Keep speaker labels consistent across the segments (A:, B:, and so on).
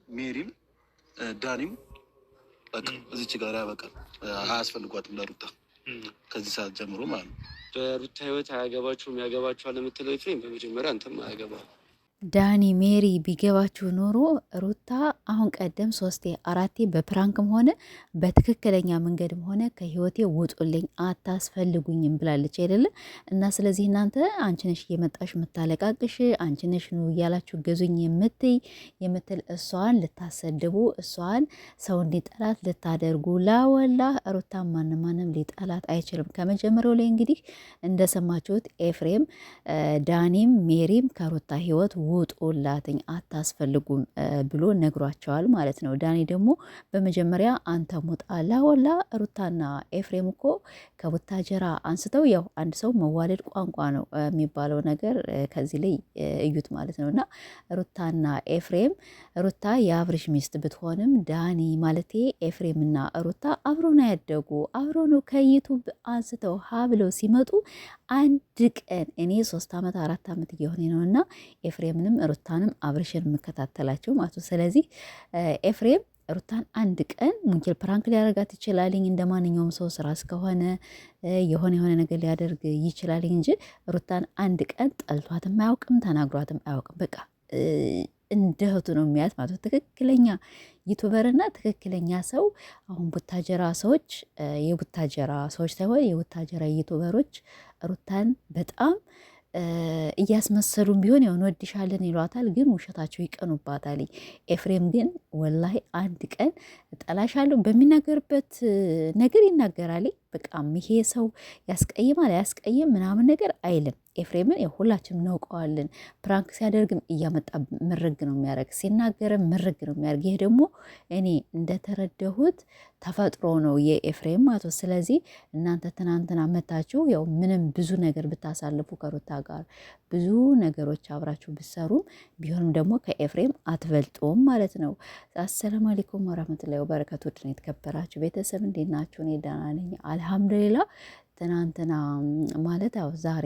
A: ሜሪም ዳኒም በቃ እዚች ጋር ያበቃል። አያስፈልጓትም ለሩታ ከዚህ ሰዓት ጀምሮ ማለት ነው።
B: በሩታ ህይወት አያገባችሁም። ያገባችኋል የምትለው ኤፍሬም በመጀመሪያ አንተም አያገባ
C: ዳኒ ሜሪ ቢገባችሁ ኖሮ ሩታ አሁን ቀደም 3-4 በፕራንክም ሆነ በትክክለኛ መንገድም ሆነ ከህይወቴ ውጡልኝ አታስፈልጉኝም ብላለች አይደለ? እና ስለዚህ እናንተ አንቺነሽ እየመጣሽ የምታለቃቅሽ አንቺነሽ ነው እያላችሁ ገዙኝ የምትል እሷን ልታሰድቡ እሷን ሰው እንዲጠላት ልታደርጉ ላወላ ሩታ ማንም ሊጠላት አይችልም። ከመጀመሪያው ላይ እንግዲህ እንደሰማችሁት ኤፍሬም ዳኒም ሜሪም ከሩታ ህይወት ውጡላትኝ አታስፈልጉም ብሎ ነግሯቸዋል ማለት ነው። ዳኒ ደግሞ በመጀመሪያ አንተ ሙጣላ ወላ ሩታና ኤፍሬም እኮ ከቡታጀራ አንስተው ያው አንድ ሰው መዋደድ ቋንቋ ነው የሚባለው ነገር ከዚህ ላይ እዩት ማለት ነው። እና ሩታና ኤፍሬም ሩታ የአብርሽ ሚስት ብትሆንም ዳኒ ማለቴ ኤፍሬምና ሩታ አብሮ ነው ያደጉ አብሮ ነው ከዩቱብ አንስተው ሀ ብለው ሲመጡ አንድ ቀን እኔ 3 ዓመት 4 ዓመት እየሆነ ነው እና ኤፍሬምንም ሩታንም አብርሽን የምከታተላቸው ማለት ነው። ስለዚህ ኤፍሬም ሩታን አንድ ቀን ሙንኪል ፕራንክ ሊያደርጋት ይችላልኝ እንደ ማንኛውም ሰው ስራ እስከሆነ የሆነ ነገር ሊያደርግ ይችላልኝ እንጂ ሩታን አንድ ቀን ጠልቷትም አያውቅም፣ ተናግሯትም አያውቅም። በቃ እንደ እህቱ ነው የሚያት ማለት ነው። ትክክለኛ ዩቱበርና ትክክለኛ ሰው አሁን ቡታጀራ ሰዎች የቡታጀራ ሰዎች ሳይሆን የቡታጀራ ዩቱበሮች ሩታን በጣም እያስመሰሉም ቢሆን ያው እንወድሻለን ይሏታል፣ ግን ውሸታቸው ይቀኑባታል። ኤፍሬም ግን ወላሂ አንድ ቀን እጠላሻለሁ በሚናገርበት ነገር ይናገራል። በቃም ይሄ ሰው ያስቀይማል አያስቀይም ምናምን ነገር አይልም። ኤፍሬምን ሁላችንም እናውቀዋለን። ፕራንክ ሲያደርግም እያመጣ ምርግ ነው የሚያደርግ፣ ሲናገርም ምርግ ነው የሚያደርግ። ይሄ ደግሞ እኔ እንደተረዳሁት ተፈጥሮ ነው የኤፍሬም ማለት። ስለዚህ እናንተ ትናንትና መታችሁ ያው ምንም ብዙ ነገር ብታሳልፉ ከሩታ ጋር ብዙ ነገሮች አብራችሁ ብሰሩም ቢሆንም ደግሞ ከኤፍሬም አትበልጡም ማለት ነው። አሰላሙ አለይኩም ወራህመቱላሂ ወበረካቱ። ድን የተከበራችሁ ቤተሰብ እንዴት ናችሁ? እኔ ደህና ነኝ አልሐምዱሊላ። ትናንትና ማለት ያው ዛሬ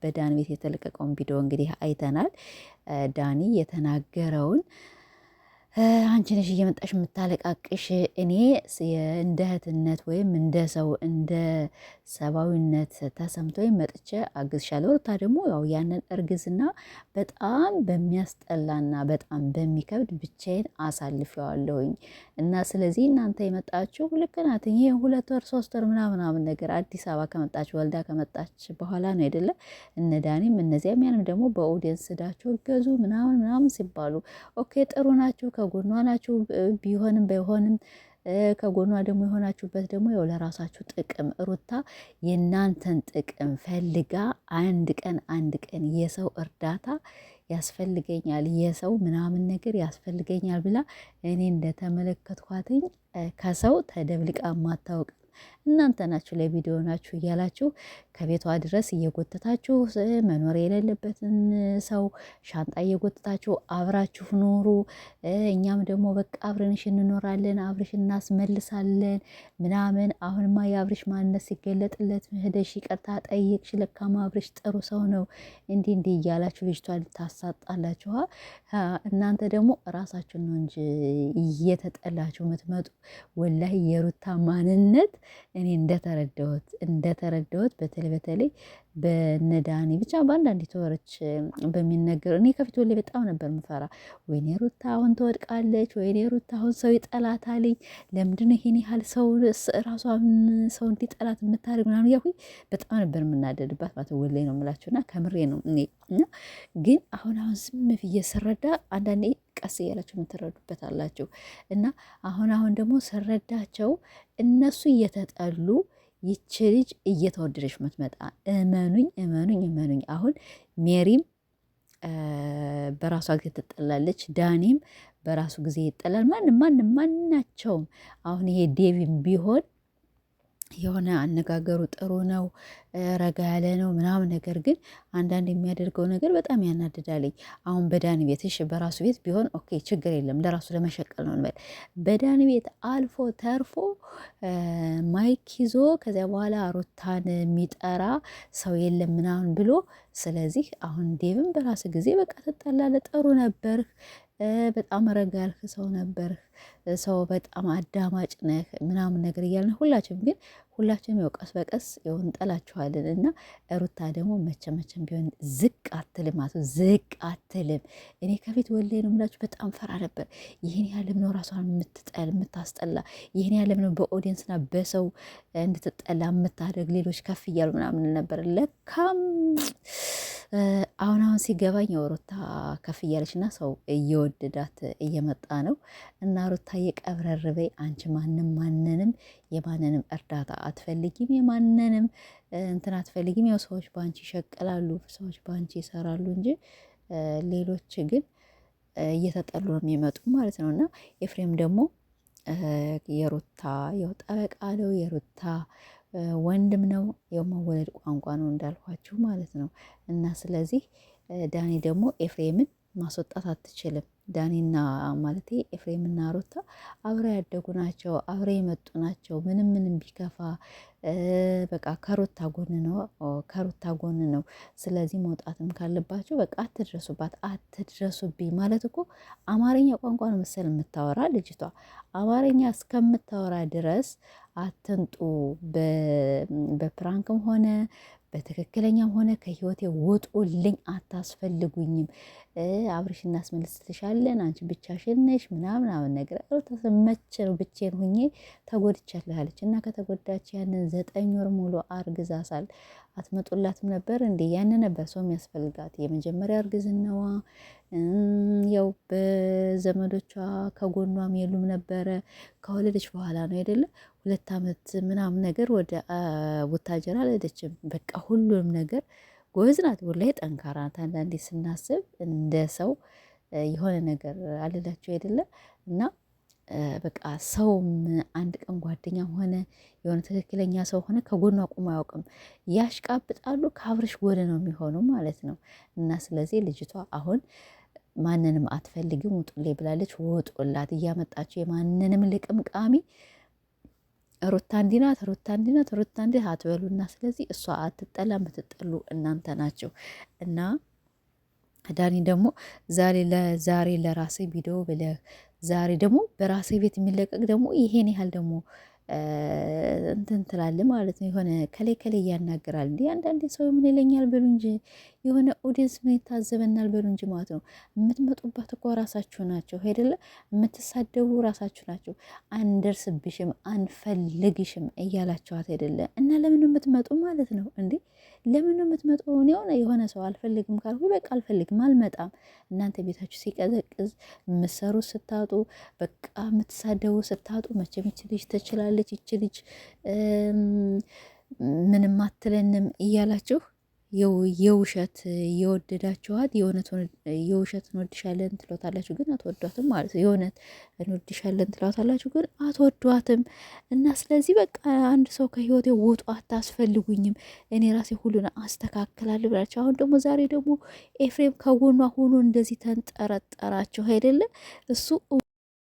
C: በዳኒ ቤት የተለቀቀውን ቪዲዮ እንግዲህ አይተናል። ዳኒ የተናገረውን አንቺ ነሽ እየመጣሽ የምታለቃቅሽ እኔ እንደ እህትነት ወይም እንደ ሰው እንደ ሰብአዊነት ተሰምቶኝ መጥቼ አግዝሻለሁ። ሩታ ደግሞ ያው ያንን እርግዝና በጣም በሚያስጠላና በጣም በሚከብድ ብቻዬን አሳልፌዋለሁኝ እና ስለዚህ እናንተ የመጣችሁ ልክ ናት። ይሄ 2 ወር 3 ወር ምናምን ነገር አዲስ አበባ ከመጣች ወልዳ ከመጣች በኋላ ነው አይደለ? እነ ዳኒም እነዚያም ያንም ደግሞ በኦዲየንስ ዳቸው ገዙ ምናምን ሲባሉ ኦኬ ጥሩ ናችሁ ከጎኗ ናችሁ። ቢሆንም ባይሆንም ከጎኗ ደግሞ የሆናችሁበት ደግሞ ያው ለራሳችሁ ጥቅም ሩታ የእናንተን ጥቅም ፈልጋ አንድ ቀን የሰው እርዳታ ያስፈልገኛል የሰው ምናምን ነገር ያስፈልገኛል ብላ እኔ እንደተመለከትኳትኝ ከሰው ተደብልቃ ማታወቅ እናንተ ናችሁ ለቪዲዮ ናችሁ እያላችሁ ከቤቷ ድረስ እየጎተታችሁ መኖር የሌለበትን ሰው ሻንጣ እየጎተታችሁ አብራችሁ ኑሩ። እኛም ደግሞ በቃ አብረንሽ እንኖራለን አብረሽ እናስመልሳለን ምናምን። አሁንማ የአብረሽ ማንነት ሲገለጥለት ሄደሽ ይቅርታ ጠይቅሽ ለካማ አብረሽ ጥሩ ሰው ነው እንዲህ እያላችሁ ልጅቷ ልታሳጣላችሁ። እናንተ ደግሞ ራሳችሁን ነው እንጂ እየተጠላችሁ የምትመጡ። ወላሂ የሩታ ማንነት እኔ እንደተረዳሁት በተለይ በነዳኒ ብቻ በአንዳንድ ተወረች በሚነገር እኔ ከፊት ላይ በጣም ነበር ምፈራ። ወይኔ ሩታ አሁን ትወድቃለች፣ ወይኔ ሩታ አሁን ሰው ይጠላታል፣ ለምንድን ነው ይሄን ያህል ሰው ራሷን ሰው እንዲጠላት የምታደርግ ምናምን እያልኩኝ በጣም ነበር የምናደድባት ማለት ወላሂ ነው የምላችሁና ከምሬ ነው እኔ ግን አሁን ዝም ብዬ ስረዳ አንዳንዴ ቀስ እያላችሁ የምትረዱበት አላችሁ። እና አሁን ደግሞ ስረዳቸው እነሱ እየተጠሉ ይቺ ልጅ እየተወደደች ምትመጣ እመኑኝ። አሁን ሜሪም በራሷ ጊዜ ትጠላለች፣ ዳኒም በራሱ ጊዜ ይጠላል። ማናቸውም አሁን ይሄ ዴቪም ቢሆን የሆነ አነጋገሩ ጥሩ ነው፣ ረጋ ያለ ነው ምናምን። ነገር ግን አንዳንድ የሚያደርገው ነገር በጣም ያናድዳልኝ። አሁን በዳኒ ቤት እሺ፣ በራሱ ቤት ቢሆን ኦኬ ችግር የለም፣ ለራሱ ለመሸቀል ነው እንበል። በዳኒ ቤት አልፎ ተርፎ ማይክ ይዞ ከዚያ በኋላ ሩታን የሚጠራ ሰው የለም ምናምን ብሎ። ስለዚህ አሁን ዴቭን በራስ ጊዜ በቃ ትጠላለ፣ ጥሩ ነበርህ በጣም ረጋ ያልክ ሰው ነበርህ፣ ሰው በጣም አዳማጭ ነህ ምናምን ነገር እያልን ሁላችንም ያው ቀስ በቀስ ያው እንጠላችኋለን። እና ሩታ ደግሞ መቼም ቢሆን ዝቅ አትልም፣ ዝቅ አትልም። እኔ ከፊት ወላሂ ነው የምላችሁ በጣም ፈራ ነበር። ይህን ያለም ነው ራሷን የምታስጠላ፣ ይህን ያለም ነው በኦዲየንስና በሰው እንድትጠላ የምታደርግ፣ ሌሎች ከፍ እያሉ ምናምን ነበር። ለካም አሁን ሲገባኝ ሩታ ከፍ እያለች እና ሰው እየወደዳት እየመጣ ነው። እና ሩታ እየቀብረር በይ አንቺ ማንንም የማንንም እርዳታ አትፈልጊም፣ የማንንም እንትን አትፈልጊም። ያው ሰዎች በአንቺ ይሸቀላሉ፣ ሰዎች በአንቺ ይሰራሉ እንጂ ሌሎች ግን እየተጠሉ ነው የሚመጡ ማለት ነው። እና ኤፍሬም ደግሞ የሩታ ያው ጠበቃ ነው፣ የሩታ ወንድም ነው። ያው መወለድ ቋንቋ ነው እንዳልኳችሁ ማለት ነው። እና ስለዚህ ዳኒ ደግሞ ኤፍሬምን ማስወጣት አትችልም። ዳኒና ማለቴ ኤፍሬምና ሩታ አብረው ያደጉ ናቸው፣ አብረው የመጡ ናቸው። ምንም ቢከፋ በቃ ከሩታ ጎን ነው። ስለዚህ መውጣትም ካለባቸው በቃ አትድረሱብኝ ማለት እኮ አማርኛ ቋንቋ ነው መሰል የምታወራ ልጅቷ። አማርኛ እስከምታወራ ድረስ አትንጡ። በፕራንክም ሆነ በትክክለኛም ሆነ ከህይወቴ ውጡልኝ፣ አታስፈልጉኝም። አብርሽ እናስመልስልሻለን፣ አንቺ ብቻሽን ነሽ ምናምን ነገር ተሰመች ነው። ብቻዬን ሁኜ ተጎድቻለች እና ከተጎዳች ያንን 9 ወር ሙሉ አርግዛሳል አትመጡላትም ነበር እንዴ? ያን ነበር ሰው የሚያስፈልጋት። የመጀመሪያ እርግዝናዋ ያው በዘመዶቿ ከጎኗም የሉም ነበረ። ከወለደች በኋላ ነው አይደለ 2 ዓመት ምናምን ነገር ወደ ቡታጀራ አልሄደችም። በቃ ሁሉንም ነገር ጎበዝ ናት፣ ወላሂ ጠንካራ ናት። አንዳንዴ ስናስብ እንደ ሰው የሆነ ነገር አልላቸው አይደለ እና በቃ ሰውም አንድ ቀን ጓደኛም ሆነ የሆነ ትክክለኛ ሰው ሆነ ከጎኗ አቁሞ አያውቅም። ያሽቃብጣሉ፣ ከአብርሽ ጎን ነው የሚሆኑ ማለት ነው። እና ስለዚህ ልጅቷ አሁን ማንንም አትፈልግም፣ ውጡልኝ ብላለች። ውጡላት እያመጣችሁ የማንንም ልቅምቃሚ ሩታ እንዲናት አትበሉና፣ ስለዚህ እሷ አትጠላ፣ የምትጠሉ እናንተ ናቸው። እና ዳኒ ደግሞ ዛሬ ለራሴ ቪዲዮ ብለህ ዛሬ ደግሞ በራሴ ቤት የሚለቀቅ ደግሞ ይሄን ያህል ደግሞ እንትን ትላለህ ማለት ነው። የሆነ ከላይ እያናገራል እንዲ አንዳንዴ ሰው ምን ይለኛል በሉ እንጂ የሆነ ኦዲየንስ ምን ይታዘበናል በሉ እንጂ ማለት ነው። የምትመጡባት እኮ ራሳችሁ ናቸው አይደለ? የምትሳደቡ ራሳችሁ ናቸው። አንደርስብሽም፣ አንፈልግሽም እያላችኋት አይደለ? እና ለምን የምትመጡ ማለት ነው እንዴ? ለምን የምትመጡ? የሆነ ሰው አልፈልግም ካልኩ በቃ አልፈልግም፣ አልመጣም። እናንተ ቤታችሁ ሲቀዘቅዝ የምትሰሩ ስታጡ፣ በቃ የምትሳደቡ ስታጡ፣ መቼም ይች ልጅ ትችላለች፣ ይች ልጅ ምንም አትለንም እያላችሁ የውሸት የወደዳችኋት የውሸት እንወድሻለን ትሏታላችሁ፣ ግን አትወዷትም ማለት ነው። የእውነት እንወድሻለን ትሏታላችሁ፣ ግን አትወዷትም። እና ስለዚህ በቃ አንድ ሰው ከህይወቴ ውጡ፣ አታስፈልጉኝም፣ እኔ ራሴ ሁሉን አስተካክላለሁ ብላችሁ አሁን ደግሞ ዛሬ ደግሞ ኤፍሬም ከጎኗ ሆኖ እንደዚህ ተንጠረጠራችሁ አይደለ? እሱ